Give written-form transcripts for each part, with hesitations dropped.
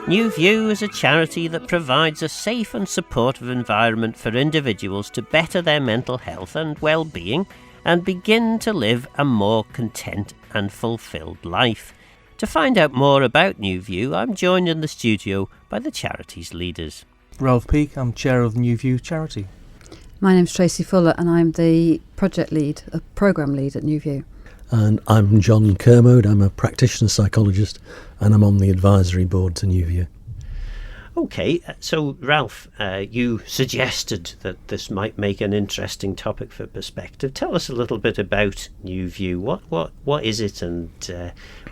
New View is a charity that provides a safe and supportive environment for individuals to better their mental health and well-being and begin to live a more content and fulfilled life. To find out more about New View, I'm joined in the studio by the charity's leaders. Ralph Peake, I'm chair of New View Charity. My name's Tracy Fuller and I'm the project lead, a programme lead at New View. And I'm John Kermode, I'm a practitioner psychologist and I'm on the advisory board to New View. Okay, so Ralph, you suggested that this might make an interesting topic for perspective. Tell us a little bit about New View. What is it and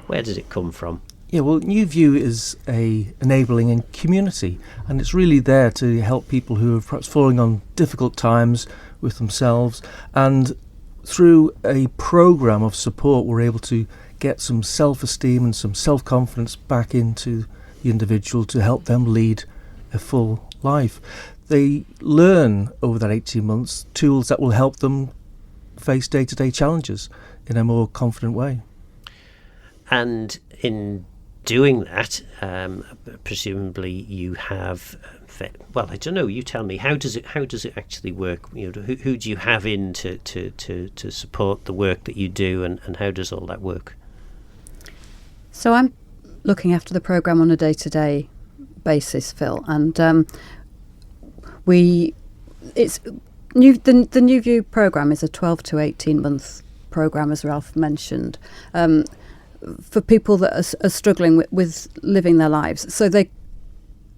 where did it come from? Yeah, well, New View is a enabling and community, and it's really there to help people who are perhaps falling on difficult times with themselves, and through a programme of support we're able to get some self-esteem and some self-confidence back into the individual to help them lead a full life. They learn over that 18 months tools that will help them face day-to-day challenges in a more confident way. And in doing that, presumably you have, well, I don't know, you tell me, how does it actually work? You know, who do you have in to support the work that you do, and how does all that work? So I'm looking after the programme on a day-to-day basis, Phil, and the New View programme is a 12 to 18 month programme, as Ralph mentioned, for people that are struggling with living their lives. So they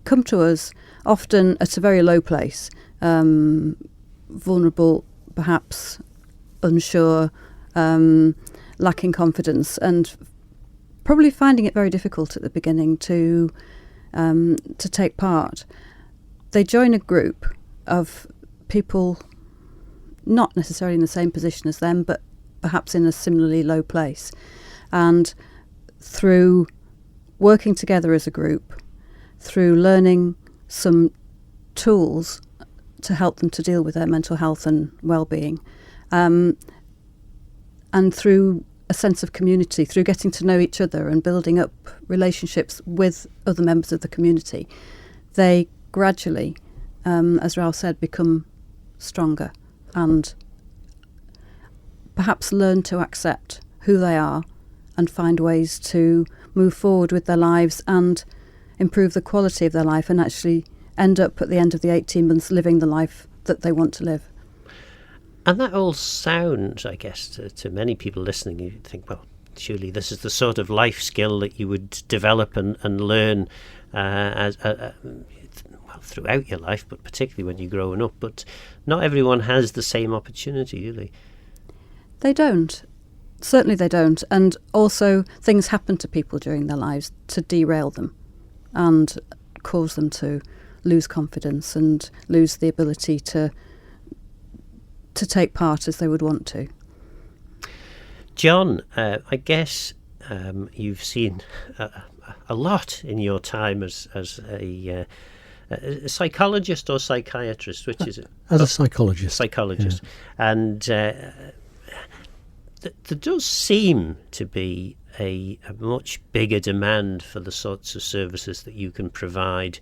come to us often at a very low place, vulnerable, perhaps unsure, lacking confidence, and probably finding it very difficult at the beginning to take part. They join a group of people not necessarily in the same position as them, but perhaps in a similarly low place. And through working together as a group, through learning some tools to help them to deal with their mental health and well-being, and through a sense of community, through getting to know each other and building up relationships with other members of the community, they gradually, as Ralph said, become stronger and perhaps learn to accept who they are and find ways to move forward with their lives and improve the quality of their life and actually end up at the end of the 18 months living the life that they want to live. And that all sounds, I guess, to many people listening, you think, well, surely this is the sort of life skill that you would develop and learn throughout your life, but particularly when you're growing up. But not everyone has the same opportunity, do they? They don't. Certainly they don't. And also things happen to people during their lives to derail them and cause them to lose confidence and lose the ability to take part as they would want to. John, I guess you've seen a lot in your time as a psychologist or psychiatrist, which is it? As a psychologist. Psychologist. Yeah. And there does seem to be a much bigger demand for the sorts of services that you can provide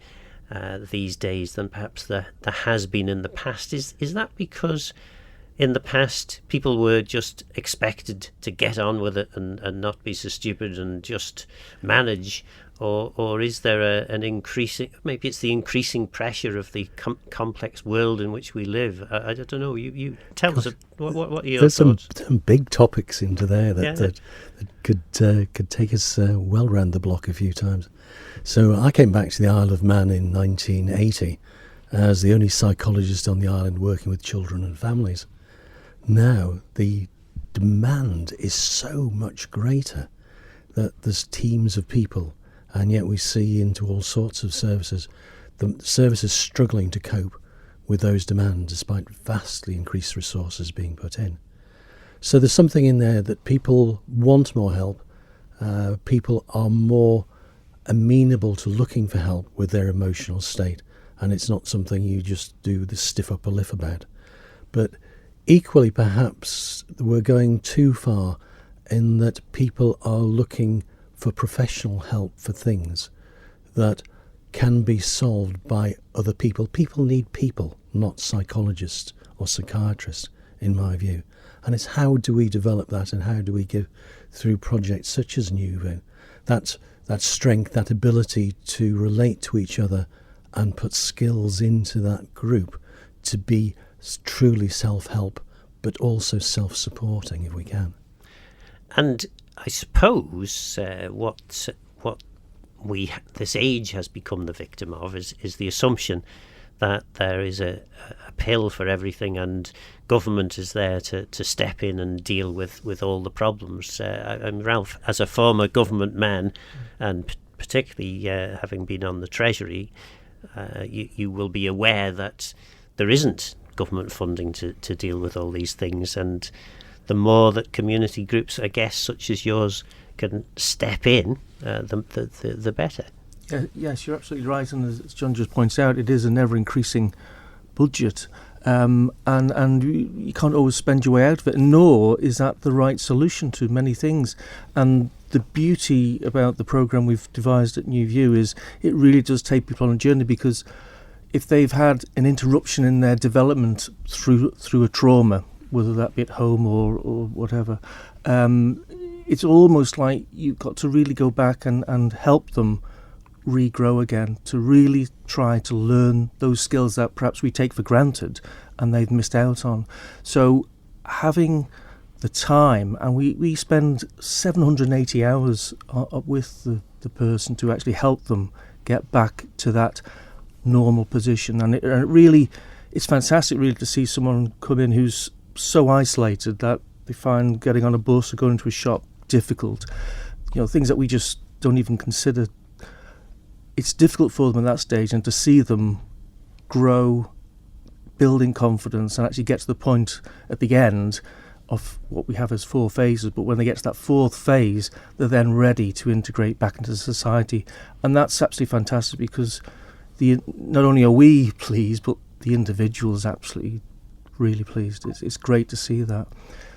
these days than perhaps there has been in the past. Is that because in the past people were just expected to get on with it and not be so stupid and just manage, or is there an increasing, maybe it's the increasing pressure of the complex world in which we live? I don't know, you tell us what are your There's thoughts? some big topics into there that could take us well round the block a few times. So I came back to the Isle of Man in 1980 as the only psychologist on the island working with children and families. Now the demand is so much greater that there's teams of people, and yet we see into all sorts of services, the services struggling to cope with those demands despite vastly increased resources being put in. So there's something in there that people want more help, people are more amenable to looking for help with their emotional state, and it's not something you just do the stiff upper lip about. But equally, perhaps we're going too far in that people are looking for professional help for things that can be solved by other people. People need people, not psychologists or psychiatrists, in my view. And it's how do we develop that, and how do we give, through projects such as New, that strength, that ability to relate to each other and put skills into that group to be truly self-help, but also self-supporting if we can. And I suppose what this age has become the victim of is the assumption that there is a pill for everything, and government is there to step in and deal with all the problems. Ralph, as a former government man, and particularly having been on the Treasury, you will be aware that there isn't government funding to deal with all these things, and the more that community groups, I guess, such as yours, can step in, the better. Yes, you're absolutely right, and as John just points out, it is an ever-increasing budget, and you can't always spend your way out of it, nor is that the right solution to many things. And the beauty about the programme we've devised at New View is it really does take people on a journey, because if they've had an interruption in their development through a trauma, whether that be at home or whatever, it's almost like you've got to really go back and help them regrow again, to really try to learn those skills that perhaps we take for granted and they've missed out on. So having the time, and we spend 780 hours with the person to actually help them get back to that normal position, and it really, it's fantastic really to see someone come in who's so isolated that they find getting on a bus or going into a shop difficult, things that we just don't even consider. It's difficult for them at that stage, and to see them grow, building confidence, and actually get to the point at the end of what we have as 4 phases, but when they get to that 4th phase, they're then ready to integrate back into society. And that's absolutely fantastic, because not only are we pleased, but the individual is absolutely really pleased. It's great to see that.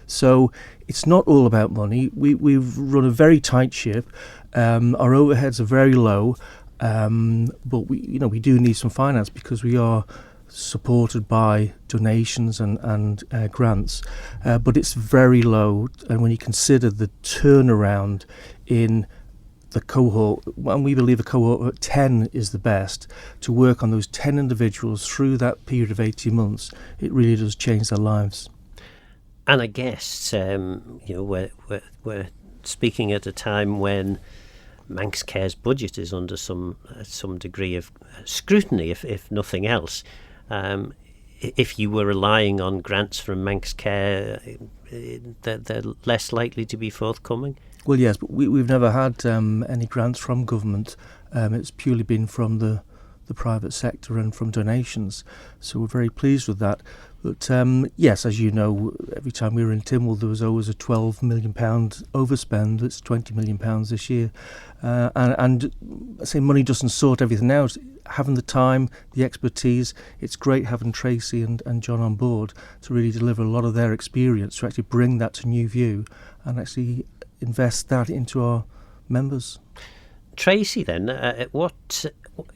So it's not all about money. We've run a very tight ship. Our overheads are very low, but we do need some finance, because we are supported by donations and grants, but it's very low. And when you consider the turnaround in the cohort, and we believe a cohort of 10 is the best, to work on those 10 individuals through that period of 18 months, it really does change their lives. And I guess we're speaking at a time when Manx Care's budget is under some degree of scrutiny, if nothing else. If you were relying on grants from Manx Care, they're less likely to be forthcoming. Well, yes, but we've never had any grants from government. It's purely been from the private sector and from donations. So we're very pleased with that. But yes, as you know, every time we were in Tynwald, there was always a £12 million overspend. It's £20 million this year. And I say money doesn't sort everything out. Having the time, the expertise, it's great having Tracy and John on board to really deliver a lot of their experience, to actually bring that to New View and actually invest that into our members. Tracy, then,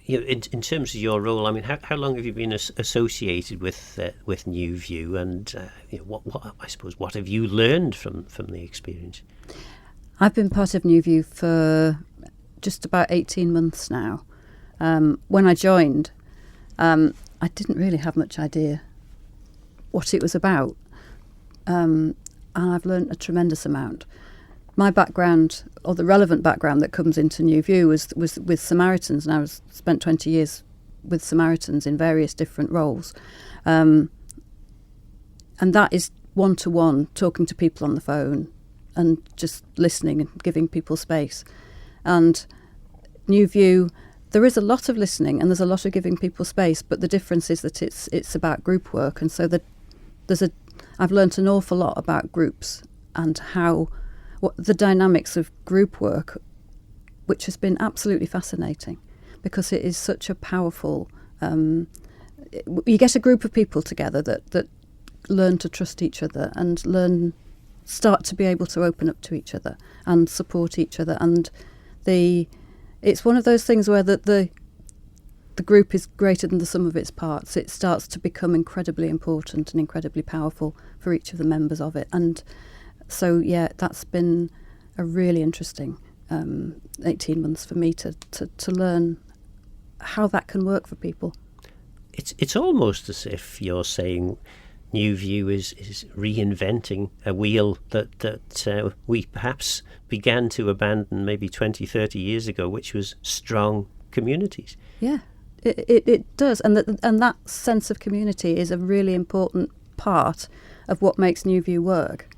in terms of your role, I mean, how long have you been associated with New View, and what have you learned from the experience? I've been part of New View for just about 18 months now. When I joined, I didn't really have much idea what it was about, and I've learned a tremendous amount. My background, or the relevant background that comes into New View, was with Samaritans, and I spent 20 years with Samaritans in various different roles. And that is one-to-one, talking to people on the phone and just listening and giving people space. And New View, there is a lot of listening and there's a lot of giving people space, but the difference is that it's about group work. And so I've learnt an awful lot about groups and what the dynamics of group work, which has been absolutely fascinating, because it is such a powerful. You get a group of people together that learn to trust each other and start to be able to open up to each other and support each other, and it's one of those things where the the group is greater than the sum of its parts, it starts to become incredibly important and incredibly powerful for each of the members of it. And so, yeah, that's been a really interesting 18 months for me to learn how that can work for people. It's almost as if you're saying New View is reinventing a wheel that we perhaps began to abandon maybe 20, 30 years ago, which was strong communities. Yeah, it does. And that sense of community is a really important part of what makes New View work.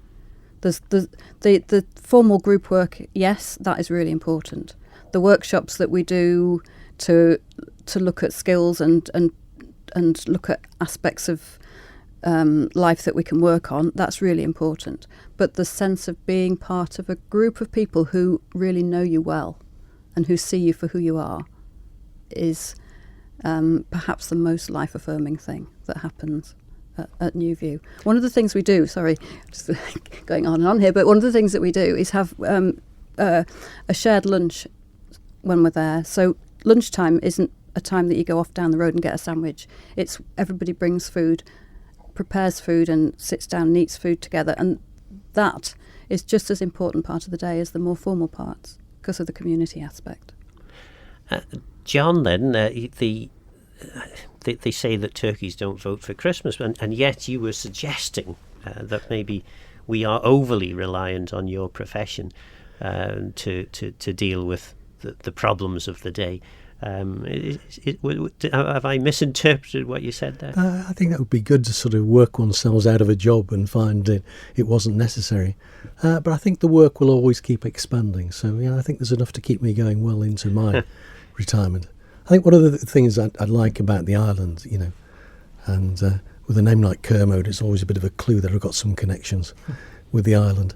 There's the formal group work, yes, that is really important. The workshops that we do to look at skills and look at aspects of life that we can work on, that's really important. But the sense of being part of a group of people who really know you well and who see you for who you are is perhaps the most life-affirming thing that happens at New View. One of the things we do, sorry, just going on and on here, but one of the things that we do is have a shared lunch when we're there. So lunchtime isn't a time that you go off down the road and get a sandwich. It's everybody brings food, prepares food and sits down and eats food together, and that is just as important part of the day as the more formal parts because of the community aspect. John, then, they say that turkeys don't vote for Christmas, and yet you were suggesting that maybe we are overly reliant on your profession to deal with the problems of the day. Have I misinterpreted what you said there? I think that would be good to sort of work oneself out of a job and find it wasn't necessary. But I think the work will always keep expanding. So I think there's enough to keep me going well into my retirement. I think one of the things I like about the island, and with a name like Kermode, it's always a bit of a clue that I've got some connections with the island,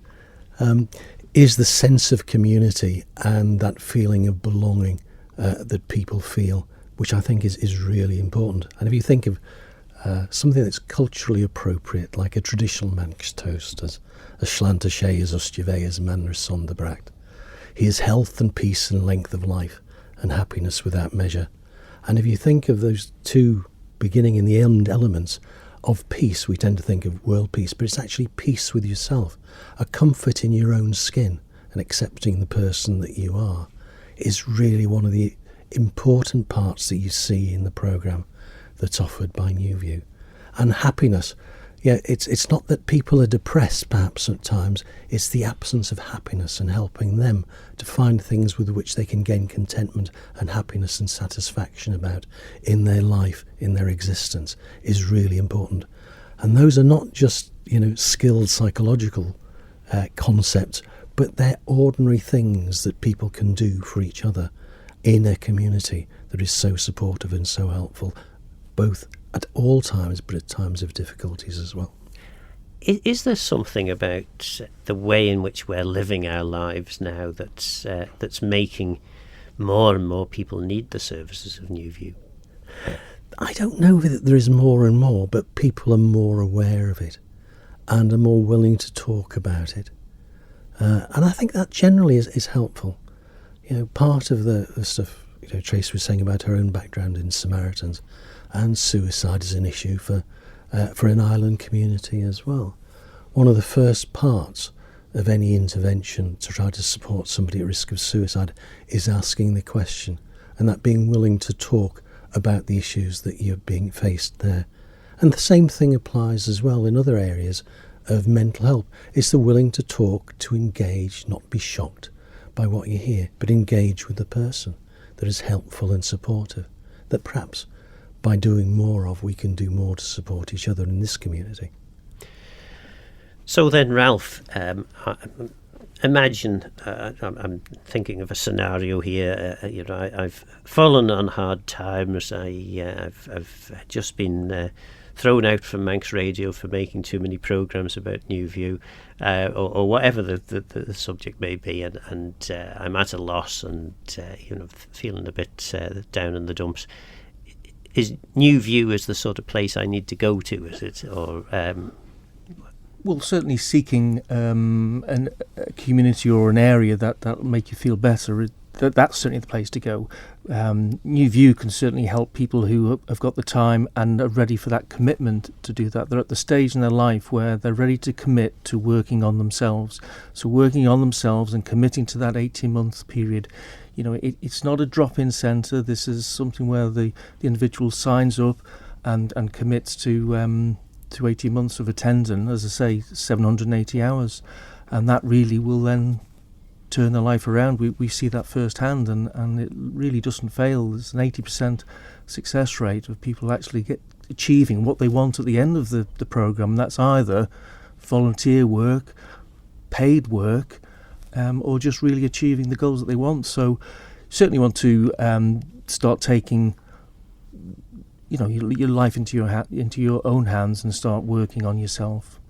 is the sense of community and that feeling of belonging that people feel, which I think is really important. And if you think of something that's culturally appropriate, like a traditional Manx toast, as Slánta sé as Ustjave as Manor Sonderbracht, he is health and peace and length of life and happiness without measure. And if you think of those two beginning and the end elements of peace, we tend to think of world peace, but it's actually peace with yourself, a comfort in your own skin and accepting the person that you are, is really one of the important parts that you see in the programme that's offered by New View. And happiness, it's not that people are depressed perhaps at times, it's the absence of happiness, and helping them to find things with which they can gain contentment and happiness and satisfaction about in their life, in their existence, is really important. And those are not just, skilled psychological concepts, but they're ordinary things that people can do for each other in a community that is so supportive and so helpful, both at all times, but at times of difficulties as well. Is there something about the way in which we're living our lives now that's making more and more people need the services of New View? I don't know that there is more and more, but people are more aware of it and are more willing to talk about it. And I think that generally is helpful. Part of the stuff Trace was saying about her own background in Samaritans, and suicide is an issue for an island community as well. One of the first parts of any intervention to try to support somebody at risk of suicide is asking the question, and that being willing to talk about the issues that you're being faced there. And the same thing applies as well in other areas of mental health. It's the willing to talk, to engage, not be shocked by what you hear, but engage with the person that is helpful and supportive, that perhaps by doing more of, we can do more to support each other in this community. So then, Ralph, imagine, I'm thinking of a scenario here, I've fallen on hard times, I've just been thrown out from Manx Radio for making too many programmes about New View, or whatever the subject may be, and I'm at a loss and feeling a bit down in the dumps. Is New View is the sort of place I need to go to? Is it, or? Well, certainly seeking a community or an area that'll make you feel better. that's certainly the place to go. New View can certainly help people who have got the time and are ready for that commitment to do that. They're at the stage in their life where they're ready to commit to working on themselves. So working on themselves and committing to that 18-month period, it's not a drop-in centre. This is something where the individual signs up and commits to 18 months of attending, as I say, 780 hours. And that really will then turn their life around. We see that firsthand, and it really doesn't fail. There's an 80% success rate of people actually achieving what they want at the end of the programme. That's either volunteer work, paid work, or just really achieving the goals that they want. So certainly want to start taking your life into your own hands and start working on yourself.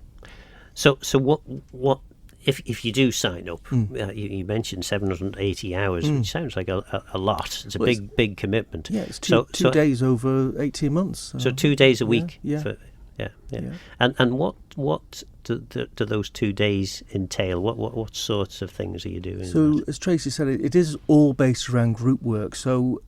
So what if you do sign up? You mentioned 780 hours, which sounds like a lot. It's a big commitment. Yeah, it's two days over 18 months. So 2 days a week. Yeah. And what do those 2 days entail? What sorts of things are you doing? So as Tracy said, it is all based around group work. So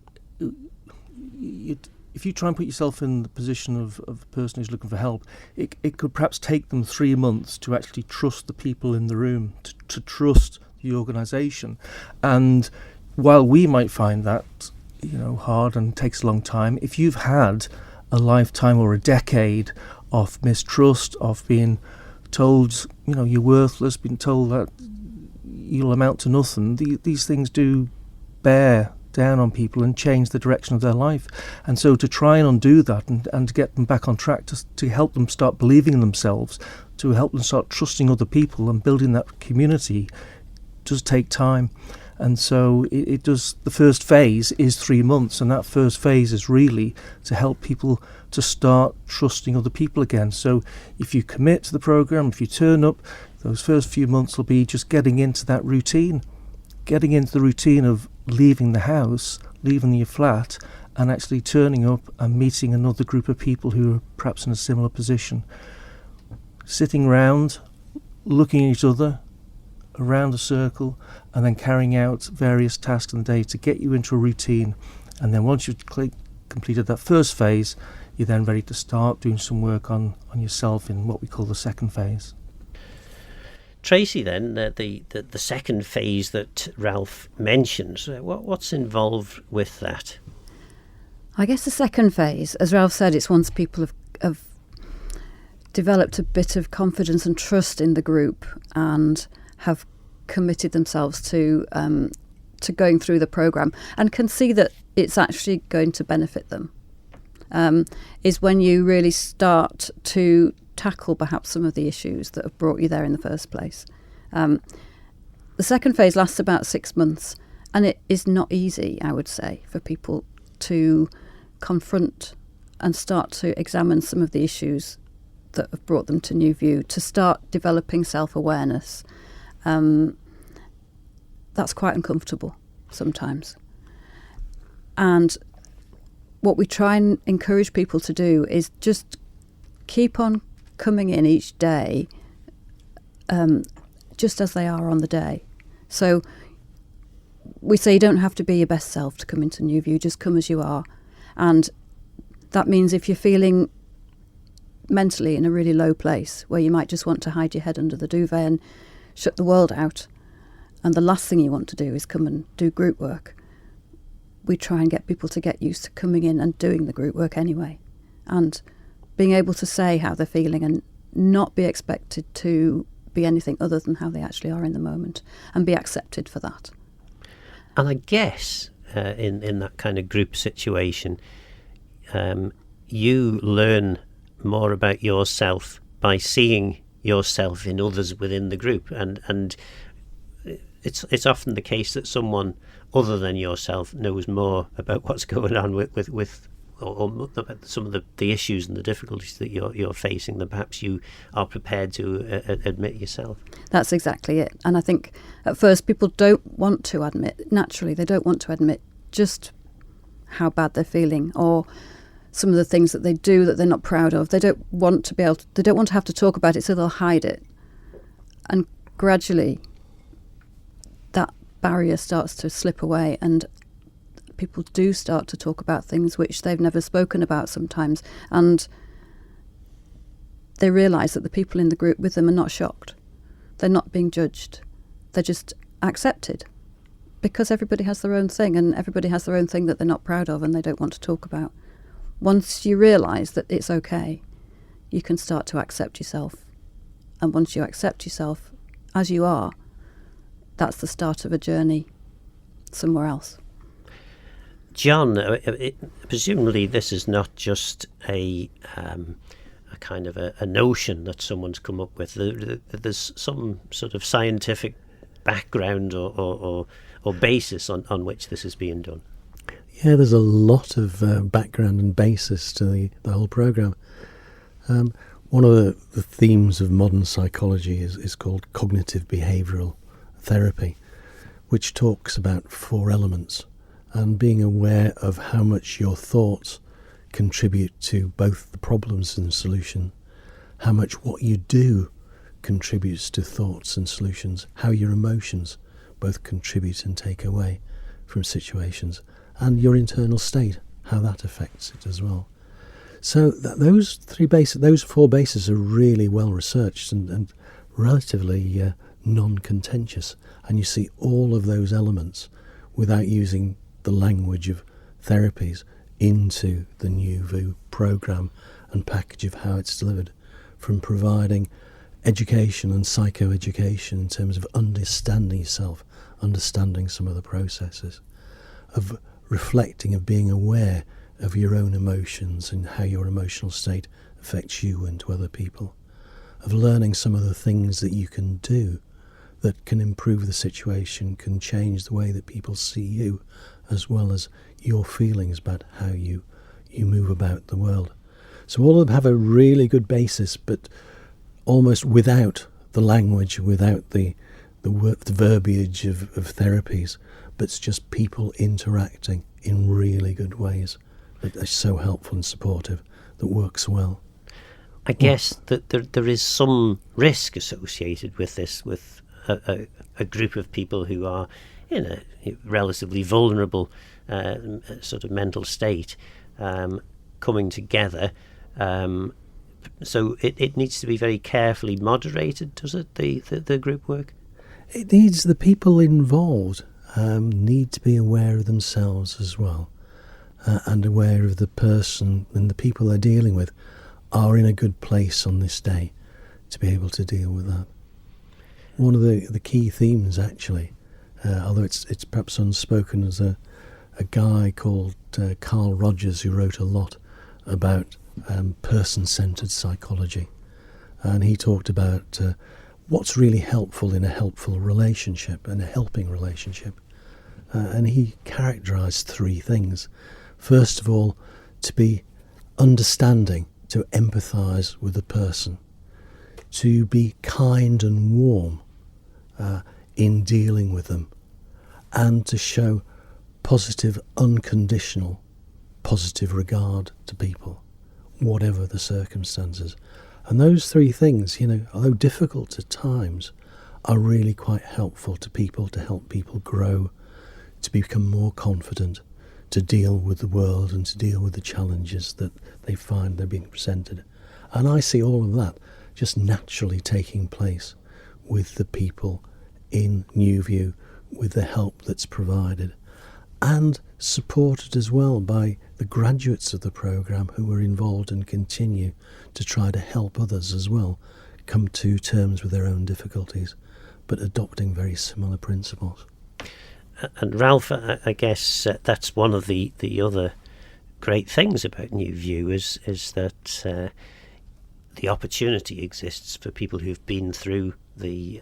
if you try and put yourself in the position of a person who's looking for help, it could perhaps take them 3 months to actually trust the people in the room, to trust the organisation. And while we might find that hard and takes a long time, if you've had a lifetime or a decade of mistrust, of being told you're worthless, being told that you'll amount to nothing, these things do bear down on people and change the direction of their life. And so to try and undo that and to get them back on track, to help them start believing in themselves, to help them start trusting other people and building that community, does take time. And so it does. The first phase is 3 months, and that first phase is really to help people to start trusting other people again. So if you commit to the programme, if you turn up, those first few months will be just getting into that routine, getting into the routine of leaving the house, leaving your flat, and actually turning up and meeting another group of people who are perhaps in a similar position. Sitting round, looking at each other, around a circle, and then carrying out various tasks in the day to get you into a routine. And then once you've completed that first phase, you're then ready to start doing some work on yourself in what we call the second phase. Tracy, then, the second phase that Ralph mentions, what's involved with that? I guess the second phase, as Ralph said, it's once people have developed a bit of confidence and trust in the group and have committed themselves to going through the programme and can see that it's actually going to benefit them, is when you really start to tackle perhaps some of the issues that have brought you there in the first place. The second phase lasts about 6 months, and it is not easy, I would say, for people to confront and start to examine some of the issues that have brought them to New View, to start developing self-awareness. That's quite uncomfortable sometimes. And what we try and encourage people to do is just keep on coming in each day just as they are on the day. So we say you don't have to be your best self to come into New View, just come as you are. And that means if you're feeling mentally in a really low place where you might just want to hide your head under the duvet and shut the world out, and the last thing you want to do is come and do group work, we try and get people to get used to coming in and doing the group work anyway, and being able to say how they're feeling and not be expected to be anything other than how they actually are in the moment, and be accepted for that. And I guess in that kind of group situation, you learn more about yourself by seeing yourself in others within the group, and it's often the case that someone other than yourself knows more about what's going on with or some of the issues and the difficulties that you're facing than perhaps you are prepared to admit yourself. That's exactly it. And I think at first people don't want to admit, naturally they don't want to admit just how bad they're feeling, or some of the things that they do that they're not proud of. They don't want to have to talk about it, so they'll hide it. And gradually that barrier starts to slip away, and people do start to talk about things which they've never spoken about sometimes, and they realise that the people in the group with them are not shocked. They're not being judged. They're just accepted, because everybody has their own thing, and everybody has their own thing that they're not proud of and they don't want to talk about. Once you realise that it's okay, you can start to accept yourself. And once you accept yourself as you are, that's the start of a journey somewhere else. John, presumably this is not just a kind of a notion that someone's come up with. There's some sort of scientific background or basis on which this is being done. Yeah, there's a lot of background and basis to the whole programme. One of the themes of modern psychology is called cognitive behavioural therapy, which talks about 4 elements, and being aware of how much your thoughts contribute to both the problems and solution, how much what you do contributes to thoughts and solutions, how your emotions both contribute and take away from situations, and your internal state, how that affects it as well. So those 4 bases are really well researched and relatively non-contentious, and you see all of those elements without using the language of therapies into the New View programme and package of how it's delivered, from providing education and psychoeducation in terms of understanding yourself, understanding some of the processes, of reflecting, of being aware of your own emotions and how your emotional state affects you and to other people, of learning some of the things that you can do that can improve the situation, can change the way that people see you, as well as your feelings about how you move about the world. So all of them have a really good basis, but almost without the language, without the verbiage of therapies, but it's just people interacting in really good ways that are so helpful and supportive, that works well. I guess that there is some risk associated with this, with a group of people who are in a relatively vulnerable sort of mental state coming together. So it needs to be very carefully moderated, does it, the group work? It needs the people involved need to be aware of themselves as well, and aware of the person and the people they're dealing with are in a good place on this day to be able to deal with that. One of the key themes, actually, although it's perhaps unspoken, is a guy called Carl Rogers, who wrote a lot about person-centred psychology, and he talked about what's really helpful in a helpful relationship and a helping relationship, and he characterised 3 things. First of all, to be understanding, to empathise with the person, to be kind and warm in dealing with them, and to show positive, unconditional, positive regard to people, whatever the circumstances. And those 3 things, although difficult at times, are really quite helpful to people, to help people grow, to become more confident, to deal with the world and to deal with the challenges that they find they're being presented. And I see all of that just naturally taking place with the people in New View, with the help that's provided, and supported as well by the graduates of the programme who are involved and continue to try to help others as well come to terms with their own difficulties, but adopting very similar principles. And Ralph, I guess that's one of the other great things about New View is that the opportunity exists for people who've been through the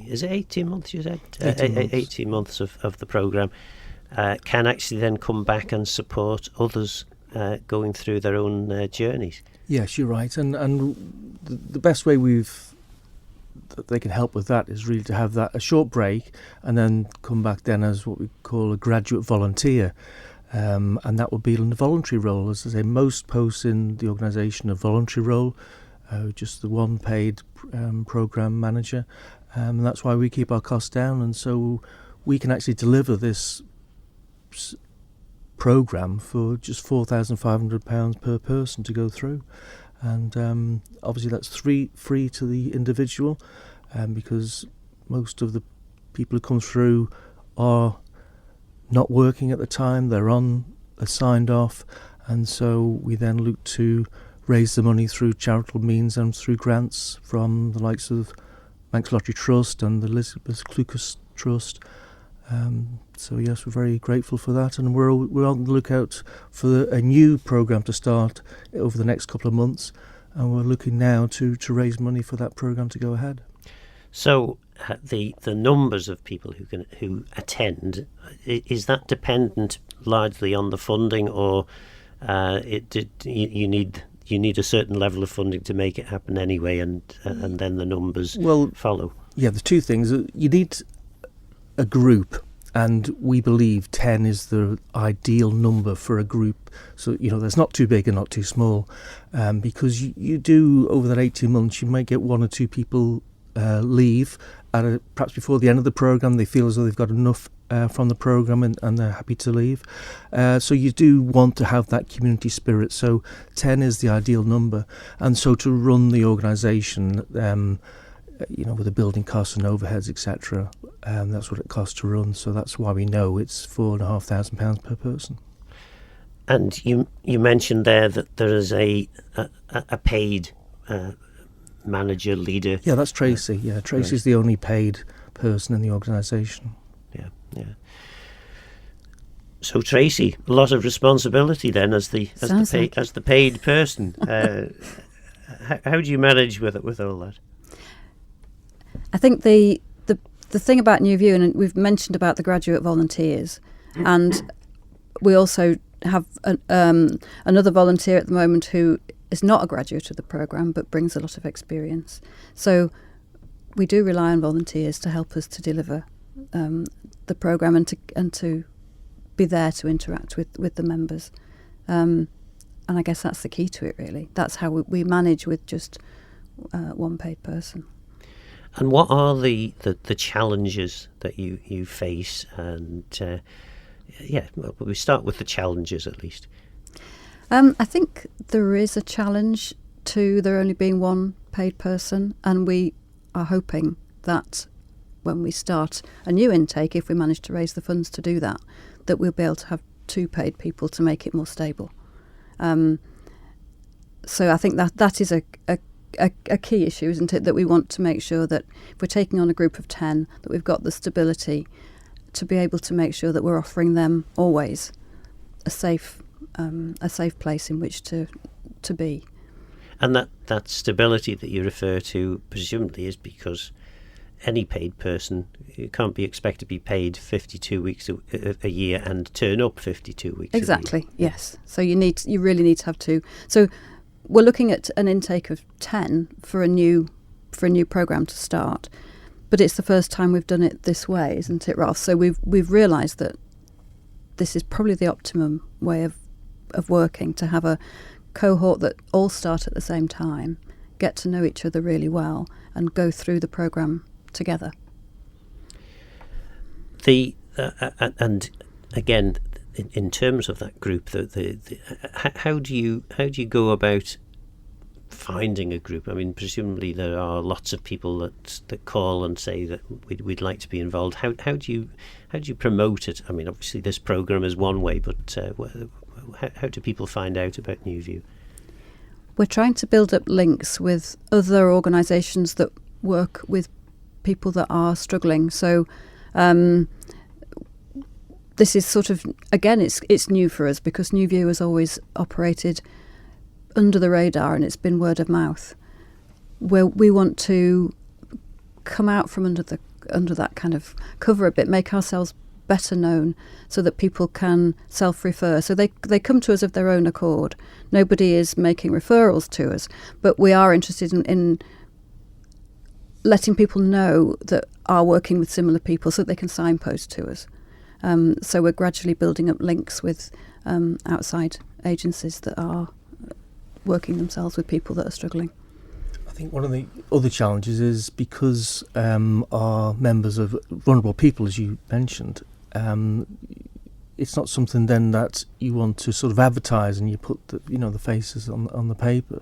is it 18 months you said? 18 months of the programme, can actually then come back and support others going through their own journeys. Yes, you're right, and the best way that they can help with that is really to have a short break and then come back then as what we call a graduate volunteer, and that would be in the voluntary role. As I say, most posts in the organisation are voluntary role, just the one paid programme manager, and that's why we keep our costs down, and so we can actually deliver this programme for just £4,500 per person to go through. And obviously that's free to the individual, because most of the people who come through are not working at the time, they're signed off, and so we then look to raise the money through charitable means and through grants from the likes of Manx Lottery Trust and the Elizabeth Clucas Trust. So yes, we're very grateful for that, and we're on the lookout for a new programme to start over the next couple of months, and we're looking now to raise money for that programme to go ahead. So the numbers of people who attend, is that dependent largely on the funding, or you need a certain level of funding to make it happen anyway, and then the numbers follow? Yeah, there's two things. You need a group, and we believe 10 is the ideal number for a group. So, there's not too big and not too small, because you do, over that 18 months, you might get one or two people leave perhaps before the end of the programme. They feel as though they've got enough from the programme and they're happy to leave. So you do want to have that community spirit. So 10 is the ideal number. And so to run the organisation, with the building costs and overheads, etc., that's what it costs to run. So that's why we know it's £4,500 per person. And you mentioned there that there is a paid manager, leader. Yeah, that's Tracy. Yeah, Tracy's the only paid person in the organisation. Yeah. So Tracy, a lot of responsibility then as the paid person. How do you manage with all that? I think the thing about New View, and we've mentioned about the graduate volunteers, and we also have another volunteer at the moment who is not a graduate of the programme but brings a lot of experience. So we do rely on volunteers to help us to deliver the programme and to be there to interact with the members. And I guess that's the key to it, really. That's how we manage with just one paid person. And what are the challenges that you face? And we start with the challenges at least. I think there is a challenge to there only being one paid person, and we are hoping that when we start a new intake, if we manage to raise the funds to do that, that we'll be able to have two paid people to make it more stable. So I think that is a key issue, isn't it? That we want to make sure that if we're taking on a group of 10, that we've got the stability to be able to make sure that we're offering them always a safe place in which to be. And that stability that you refer to presumably is because any paid person can't be expected to be paid 52 weeks a year and turn up 52 weeks exactly, a week. Yes. So you really need to have two. So we're looking at an intake of 10 for a new programme to start, but it's the first time we've done it this way, isn't it, Ross? So we've realised that this is probably the optimum way of working, to have a cohort that all start at the same time, get to know each other really well, and go through the programme together. And again, in terms of that group, how do you go about finding a group? I mean, presumably there are lots of people that call and say that we'd like to be involved. How do you promote it? I mean, obviously this programme is one way, but how do people find out about New View? We're trying to build up links with other organisations that work with people that are struggling. So this is sort of, again, it's new for us because New View has always operated under the radar and it's been word of mouth. Where we want to come out from under that kind of cover a bit, make ourselves better known so that people can self-refer. So they come to us of their own accord. Nobody is making referrals to us, but we are interested in letting people know that are working with similar people so that they can signpost to us. So we're gradually building up links with outside agencies that are working themselves with people that are struggling. think one of the other challenges is because our members are vulnerable people, as you mentioned. It's not something then that you want to sort of advertise and you put the faces on the paper.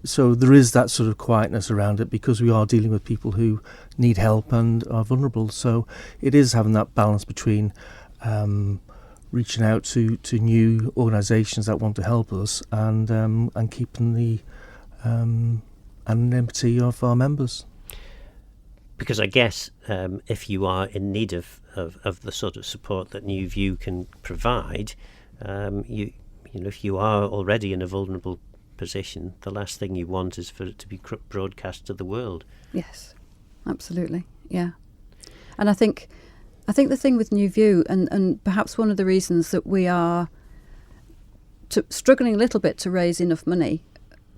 So there is that sort of quietness around it because we are dealing with people who need help and are vulnerable. So it is having that balance between reaching out to new organisations that want to help us and keeping the anonymity of our members. Because I guess if you are in need of the sort of support that New View can provide, if you are already in a vulnerable position, the last thing you want is for it to be broadcast to the world. Yes, absolutely, yeah. And I think the thing with New View, and perhaps one of the reasons that we are struggling a little bit to raise enough money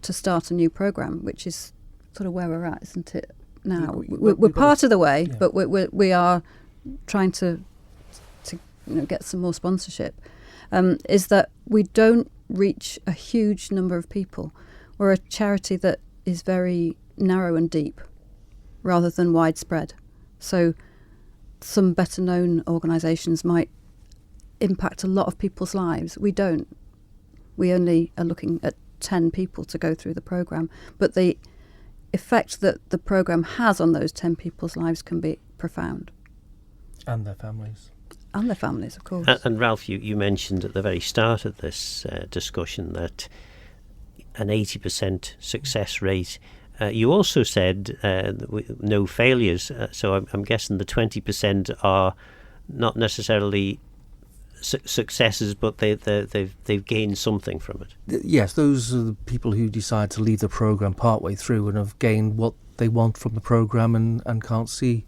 to start a new programme, which is sort of where we're at, isn't it? Now we're part of the way, yeah. But we are trying to get some more sponsorship. Is that we don't reach a huge number of people. We're a charity that is very narrow and deep, rather than widespread. So some better known organisations might impact a lot of people's lives. We don't. We only are looking at 10 people to go through the programme, but the effect that the programme has on those 10 people's lives can be profound. And their families. And their families, of course. And Ralph, you mentioned at the very start of this discussion that an 80% success rate. You also said no failures, so I'm guessing the 20% are not necessarily successes, but they've gained something from it. Yes, those are the people who decide to leave the programme partway through and have gained what they want from the programme and can't see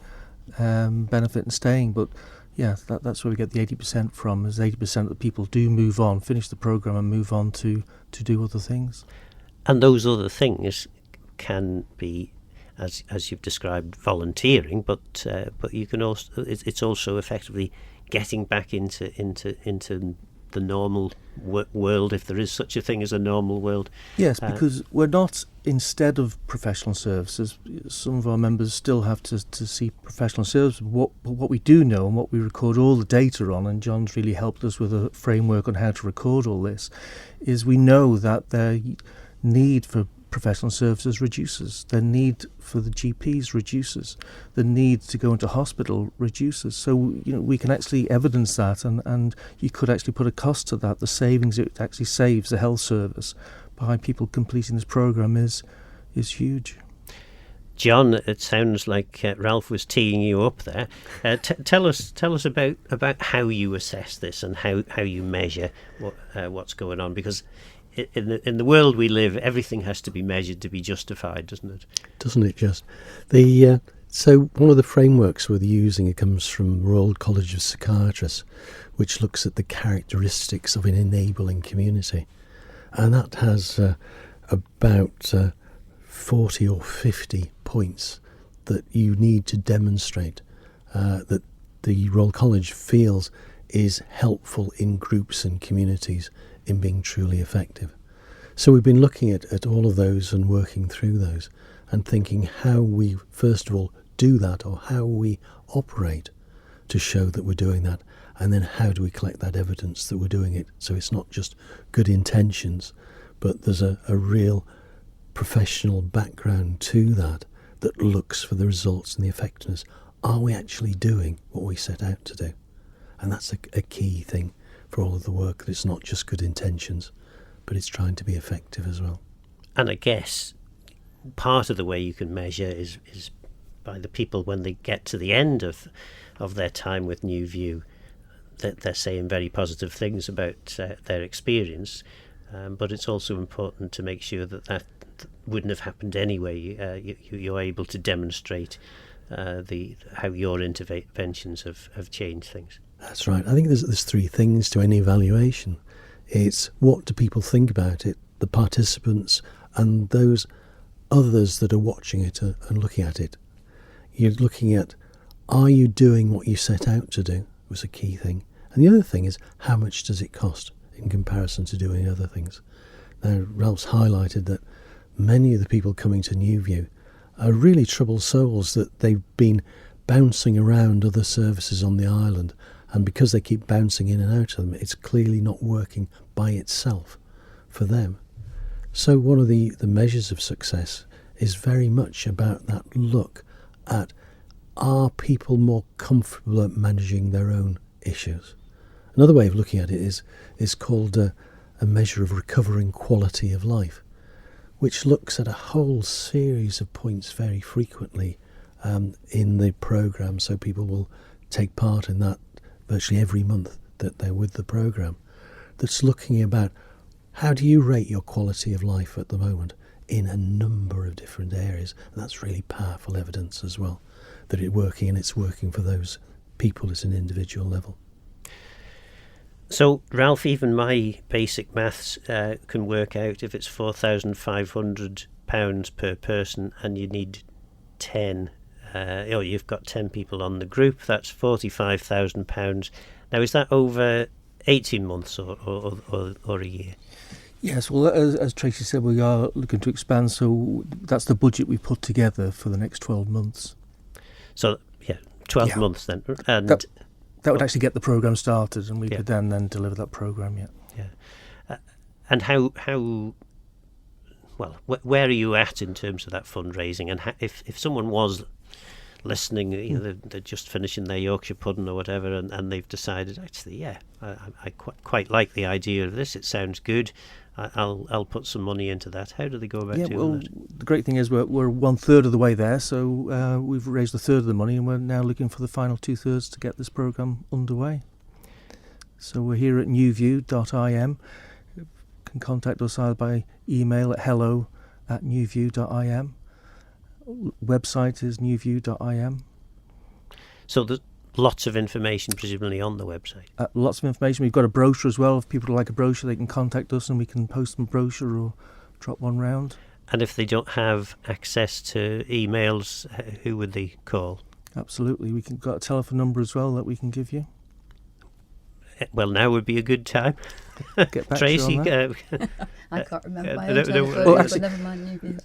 benefit in staying. But yeah, that's where we get the 80% from, is 80% of the people do move on, finish the programme and move on to do other things. And those other things can be, as you've described, volunteering, but you can also it's also effectively getting back into the normal world, if there is such a thing as a normal world. Yes, because we're not, instead of professional services, some of our members still have to see professional services. What we do know and what we record all the data on, and John's really helped us with a framework on how to record all this, is we know that their need for professional services reduces, the need for the GPs reduces, the need to go into hospital reduces. So we can actually evidence that, and you could actually put a cost to that. The savings it actually saves the health service by people completing this programme is huge. John, it sounds like Ralph was teeing you up there. Tell us about how you assess this and how you measure what's going on, because in the world we live, everything has to be measured to be justified, doesn't it? Doesn't it just? So one of the frameworks we're using, it comes from Royal College of Psychiatrists, which looks at the characteristics of an enabling community. And that has about 40 or 50 points that you need to demonstrate that the Royal College feels is helpful in groups and communities in being truly effective. So we've been looking at all of those and working through those and thinking how we first of all do that, or how we operate to show that we're doing that, and then how do we collect that evidence that we're doing it, so it's not just good intentions, but there's a real professional background to that looks for the results and the effectiveness. Are we actually doing what we set out to do? And that's a key thing for all of the work, that it's not just good intentions, but it's trying to be effective as well. And I guess part of the way you can measure is by the people, when they get to the end of their time with New View, that they're saying very positive things about their experience, but it's also important to make sure that wouldn't have happened anyway. You're able to demonstrate how your interventions have changed things. That's right. I think there's three things to any evaluation. It's what do people think about it, the participants, and those others that are watching it and looking at it. You're looking at, are you doing what you set out to do, was a key thing. And the other thing is, how much does it cost in comparison to doing other things? Now, Ralph's highlighted that many of the people coming to New View are really troubled souls, that they've been bouncing around other services on the island, and because they keep bouncing in and out of them, it's clearly not working by itself for them. So one of the measures of success is very much about that look at, are people more comfortable at managing their own issues? Another way of looking at it is called a measure of recovering quality of life, which looks at a whole series of points very frequently in the programme. So people will take part in that virtually every month that they're with the programme. That's looking about, how do you rate your quality of life at the moment in a number of different areas? And that's really powerful evidence as well, that it's working, and it's working for those people at an individual level. So, Ralph, even my basic maths can work out if it's £4,500 per person and you need 10, you've got 10 people on the group, that's £45,000. Now, is that over 18 months or a year? Yes, well, as Tracy said, we are looking to expand, so that's the budget we put together for the next 12 months. So, 12 months then. And that would actually get the programme started, and we could then deliver that programme, and how well, where are you at in terms of that fundraising? And if someone was listening, they're just finishing their Yorkshire pudding or whatever, and they've decided, actually, I quite like the idea of this, it sounds good, I'll put some money into that. How do they go about doing that? The great thing is we're 1/3 of the way there, so we've raised 1/3 of the money, and we're now looking for the final 2/3 to get this programme underway. So we're here at newview.im. You can contact us either by email at hello@newview.im. Website is newview.im. So there's lots of information presumably on the website. Lots of information. We've got a brochure as well. If people would like a brochure, they can contact us and we can post them a brochure or drop one round. And if they don't have access to emails, who would they call? Absolutely. We've got a telephone number as well that we can give you. Well, now would be a good time. Get back Tracy, I can't remember my own telephone, but never mind New View's.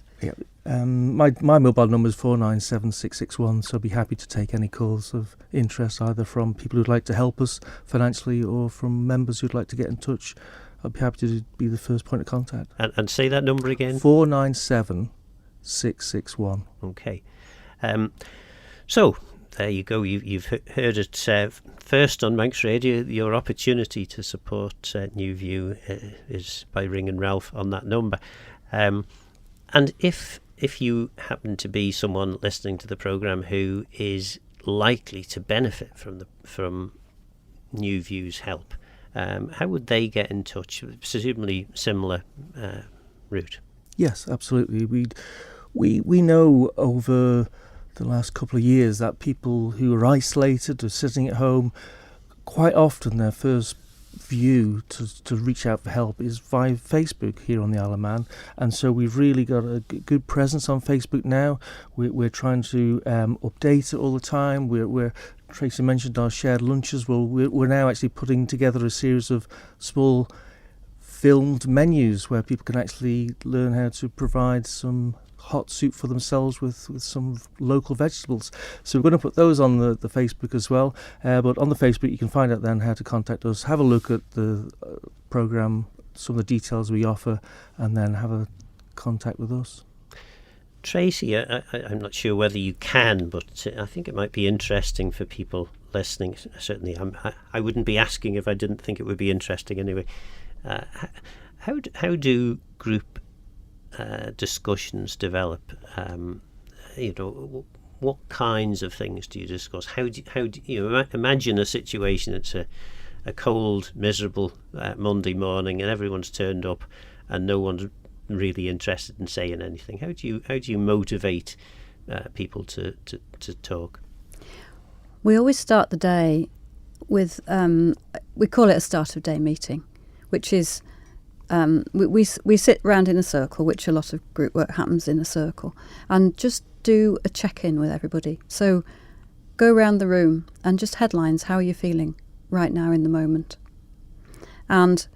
My mobile number is 497 so I'd be happy to take any calls of interest, either from people who'd like to help us financially or from members who'd like to get in touch. I'd be happy to be the first point of contact. And say that number again. 497 661. Okay. So there you go. You've heard it first on Manx Radio. Your opportunity to support New View is by ringing Ralph on that number. And if you happen to be someone listening to the programme who is likely to benefit from New View's help, how would they get in touch? Presumably similar route. Yes, absolutely. We know over the last couple of years that people who are isolated or sitting at home, quite often their first view to reach out for help is via Facebook here on the Isle of Man, and so we've really got a good presence on Facebook now. We're trying to update it all the time. We're Tracy mentioned our shared lunches. Well, we're now actually putting together a series of small filmed menus where people can actually learn how to provide some hot soup for themselves with some local vegetables. So we're going to put those on the Facebook as well. But on the Facebook you can find out then how to contact us, have a look at the programme, some of the details we offer, and then have a contact with us. Tracy, I'm not sure whether you can, but I think it might be interesting for people listening. Certainly I wouldn't be asking if I didn't think it would be interesting anyway. How do group discussions develop? What kinds of things do you discuss? How do you imagine a situation? It's a cold, miserable Monday morning, and everyone's turned up, and no one's really interested in saying anything. How do you motivate people to talk? We always start the day with we call it a start of day meeting, which is we sit round in a circle, which a lot of group work happens in a circle, and just do a check-in with everybody. So go around the room and just headlines. How are you feeling right now in the moment? And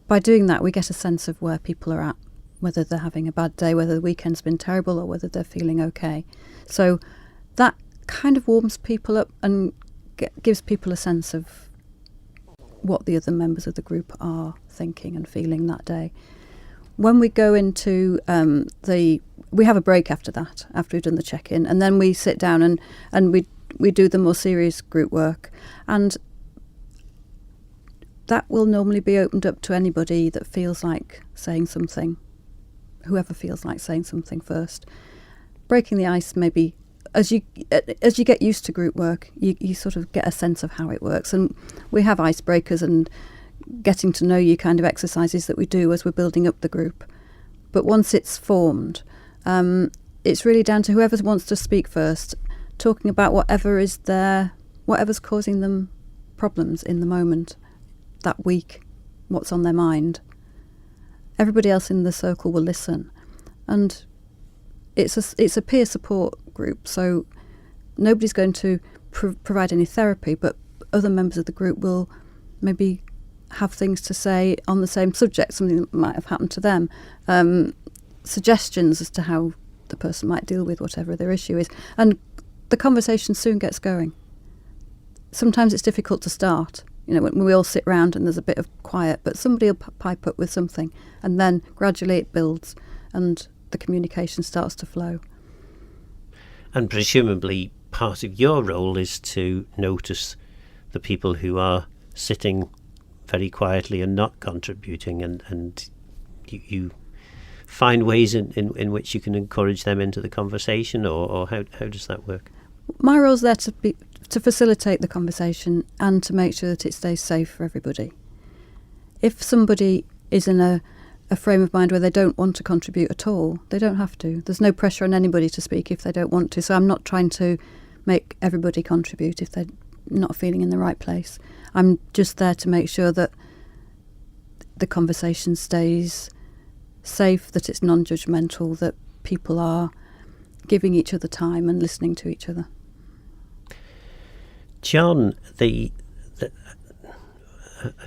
by doing that, we get a sense of where people are at whether they're having a bad day, whether the weekend's been terrible, or whether they're feeling okay. So that kind of warms people up and gives people a sense of what the other members of the group are thinking and feeling that day. When we go into we have a break after that, after we've done the check-in, and then we sit down and we do the more serious group work, and that will normally be opened up to anybody that feels like saying something, whoever feels like saying something first. Breaking the ice, maybe as you get used to group work, you sort of get a sense of how it works, and we have icebreakers and getting to know you kind of exercises that we do as we're building up the group. But once it's formed, it's really down to whoever wants to speak first, talking about whatever is there, whatever's causing them problems in the moment, that week, what's on their mind. Everybody else in the circle will listen, and it's a peer support group, so nobody's going to provide any therapy, but other members of the group will maybe have things to say on the same subject, something that might have happened to them, suggestions as to how the person might deal with whatever their issue is, and the conversation soon gets going. Sometimes it's difficult to start, when we all sit round and there's a bit of quiet, but somebody will pipe up with something, and then gradually it builds and the communication starts to flow. And presumably part of your role is to notice the people who are sitting very quietly and not contributing, and you find ways in which you can encourage them into the conversation, or how does that work? My role's there to facilitate the conversation and to make sure that it stays safe for everybody. If somebody is in a frame of mind where they don't want to contribute at all, they don't have to. There's no pressure on anybody to speak if they don't want to, so I'm not trying to make everybody contribute if they're not feeling in the right place. I'm just there to make sure that the conversation stays safe, that it's non-judgmental, that people are giving each other time and listening to each other. John,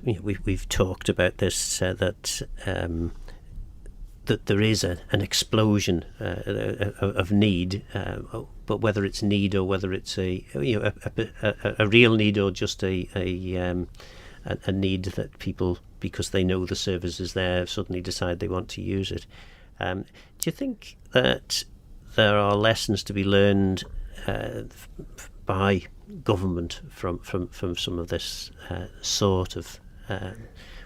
we've talked about this, that there is an explosion of need, but whether it's need or whether it's a real need or just a need that people, because they know the service is there, suddenly decide they want to use it. Do you think that there are lessons to be learned by government from some of this sort of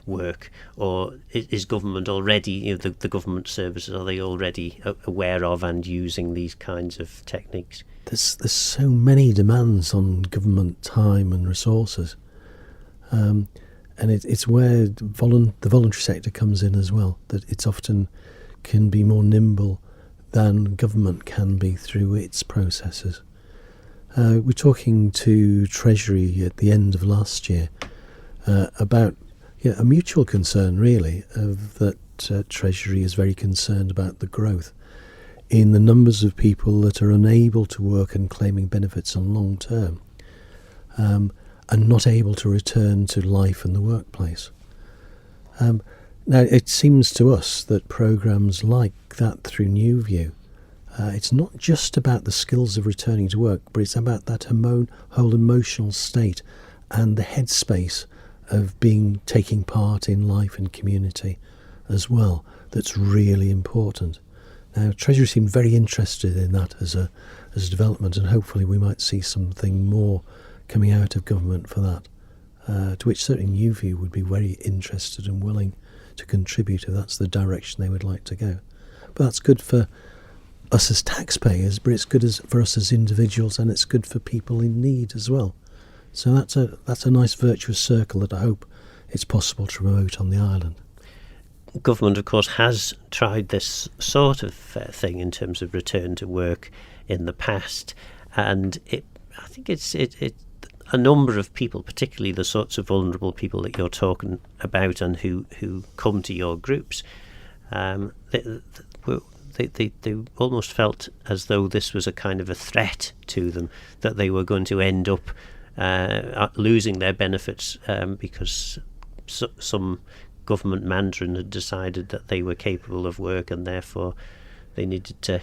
work, or is government already, the government services, are they already aware of and using these kinds of techniques? There's so many demands on government time and resources, and it's where the voluntary sector comes in as well, that it's often can be more nimble than government can be through its processes. We're talking to Treasury at the end of last year about a mutual concern, really, of that Treasury is very concerned about the growth in the numbers of people that are unable to work and claiming benefits on long term, and not able to return to life in the workplace. Now, it seems to us that programmes like that through New View, it's not just about the skills of returning to work, but it's about that whole emotional state and the headspace of taking part in life and community as well. That's really important. Now, Treasury seemed very interested in that as a development, and hopefully we might see something more coming out of government for that, to which certainly New View would be very interested and willing to contribute if that's the direction they would like to go. But that's good for us as taxpayers, but it's good for us as individuals, and it's good for people in need as well. So that's a nice virtuous circle that I hope it's possible to promote on the island. Government, of course, has tried this sort of thing in terms of return to work in the past, and I think it's a number of people, particularly the sorts of vulnerable people that you're talking about and who come to your groups, they almost felt as though this was a kind of a threat to them, that they were going to end up losing their benefits because some government mandarin had decided that they were capable of work, and therefore they needed to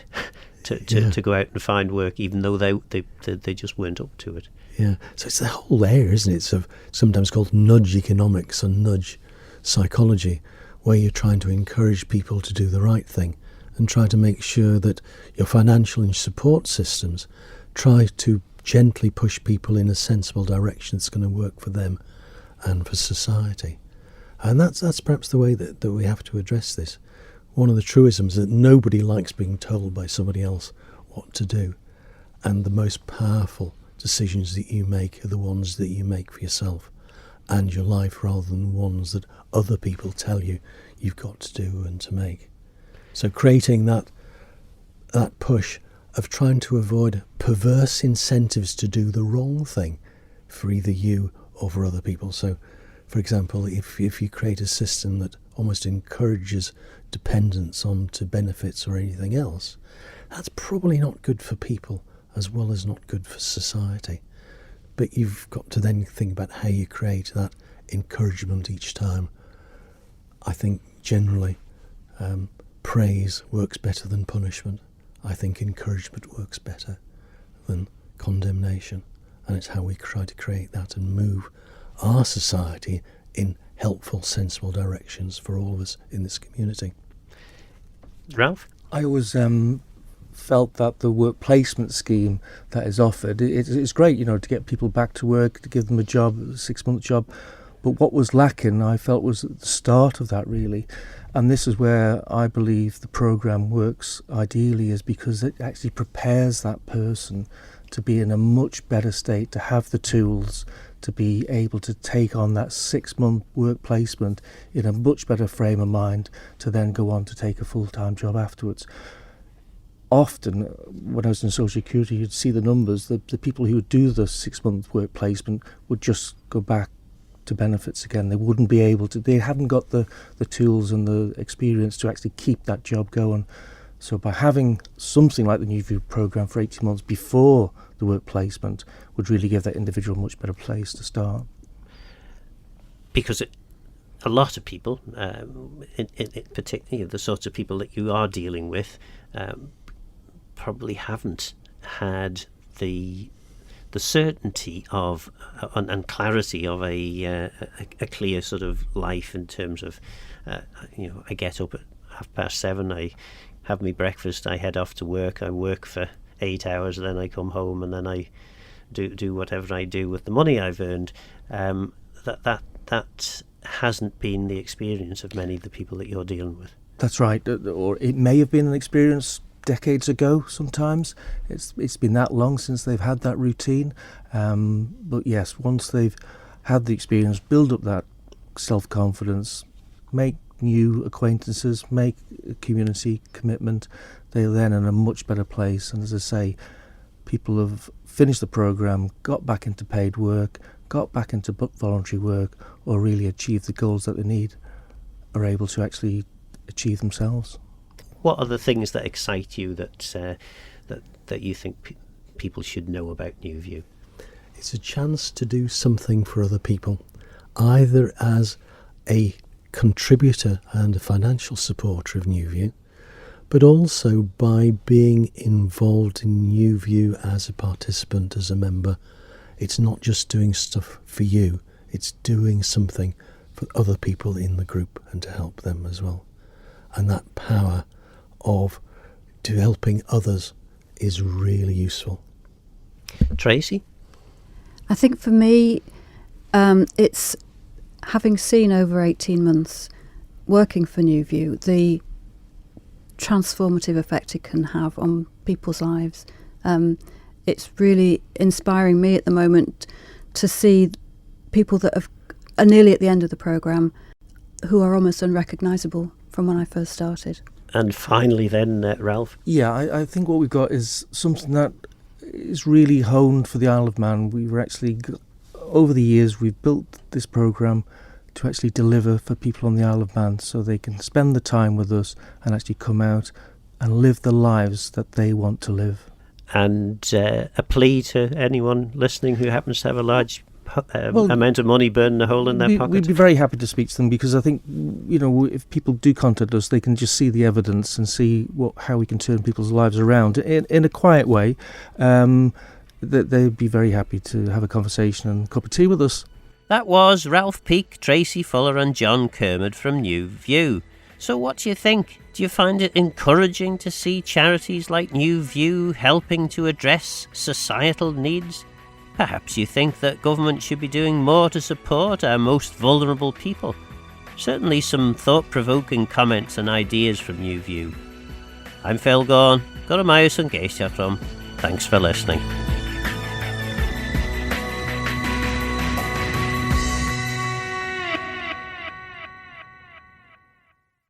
go out and find work, even though they just weren't up to it. Yeah, so it's the whole area, isn't it? It's sometimes called nudge economics or nudge psychology, where you're trying to encourage people to do the right thing and try to make sure that your financial and support systems try to gently push people in a sensible direction that's going to work for them and for society. And that's perhaps the way that we have to address this. One of the truisms that nobody likes being told by somebody else what to do, and the most powerful decisions that you make are the ones that you make for yourself and your life, rather than ones that other people tell you you've got to do and to make. So creating that push of trying to avoid perverse incentives to do the wrong thing for either you or for other people. So, for example, if you create a system that almost encourages dependence onto benefits or anything else, that's probably not good for people as well as not good for society. But you've got to then think about how you create that encouragement each time. I think generally praise works better than punishment. I think encouragement works better than condemnation. And it's how we try to create that and move our society in helpful, sensible directions for all of us in this community. Ralph? I always felt that the work placement scheme that is offered, it's great, to get people back to work, to give them a job, a 6-month job. But what was lacking, I felt, was at the start of that, really. And this is where I believe the programme works ideally, is because it actually prepares that person to be in a much better state, to have the tools to be able to take on that 6-month work placement in a much better frame of mind, to then go on to take a full-time job afterwards. Often, when I was in social security, you'd see the numbers, the people who would do the 6-month work placement would just go back to benefits again. They wouldn't be able to, they hadn't got the tools and the experience to actually keep that job going. So by having something like the New View programme for 18 months before the work placement would really give that individual a much better place to start. Because a lot of people, particularly the sorts of people that you are dealing with, probably haven't had the certainty of and clarity of a clear sort of life in terms of, I get up at 7:30, I have my breakfast, I head off to work, I work for 8 hours, then I come home and then I do whatever I do with the money I've earned. That hasn't been the experience of many of the people that you're dealing with. That's right, or it may have been an experience decades ago sometimes. It's been that long since they've had that routine. But yes, once they've had the experience, build up that self-confidence, make new acquaintances, make a community commitment, they're then in a much better place. And as I say, people have finished the programme, got back into paid work, got back into voluntary work, or really achieved the goals that they need, are able to actually achieve themselves. What are the things that excite you that you think people should know about New View? It's a chance to do something for other people, either as a contributor and a financial supporter of New View, but also by being involved in New View as a participant, as a member. It's not just doing stuff for you, it's doing something for other people in the group and to help them as well. And that power of helping others is really useful. Tracy? I think for me, it's having seen over 18 months working for New View, the transformative effect it can have on people's lives. It's really inspiring me at the moment to see people that are nearly at the end of the programme who are almost unrecognisable from when I first started. And finally then, Ralph? Yeah, I think what we've got is something that is really honed for the Isle of Man. We were actually, over the years, we've built this programme to actually deliver for people on the Isle of Man, so they can spend the time with us and actually come out and live the lives that they want to live. And a plea to anyone listening who happens to have a large amount of money burning a hole in their pocket? We'd be very happy to speak to them, because I think, if people do contact us, they can just see the evidence and see how we can turn people's lives around in a quiet way. They'd be very happy to have a conversation and a cup of tea with us. That was Ralph Peake, Tracy Fuller and John Kermode from New View. So what do you think? Do you find it encouraging to see charities like New View helping to address societal needs? Perhaps you think that government should be doing more to support our most vulnerable people. Certainly some thought-provoking comments and ideas from New View. I'm Phil Gorn, got a Myers and Geisha from. Thanks for listening.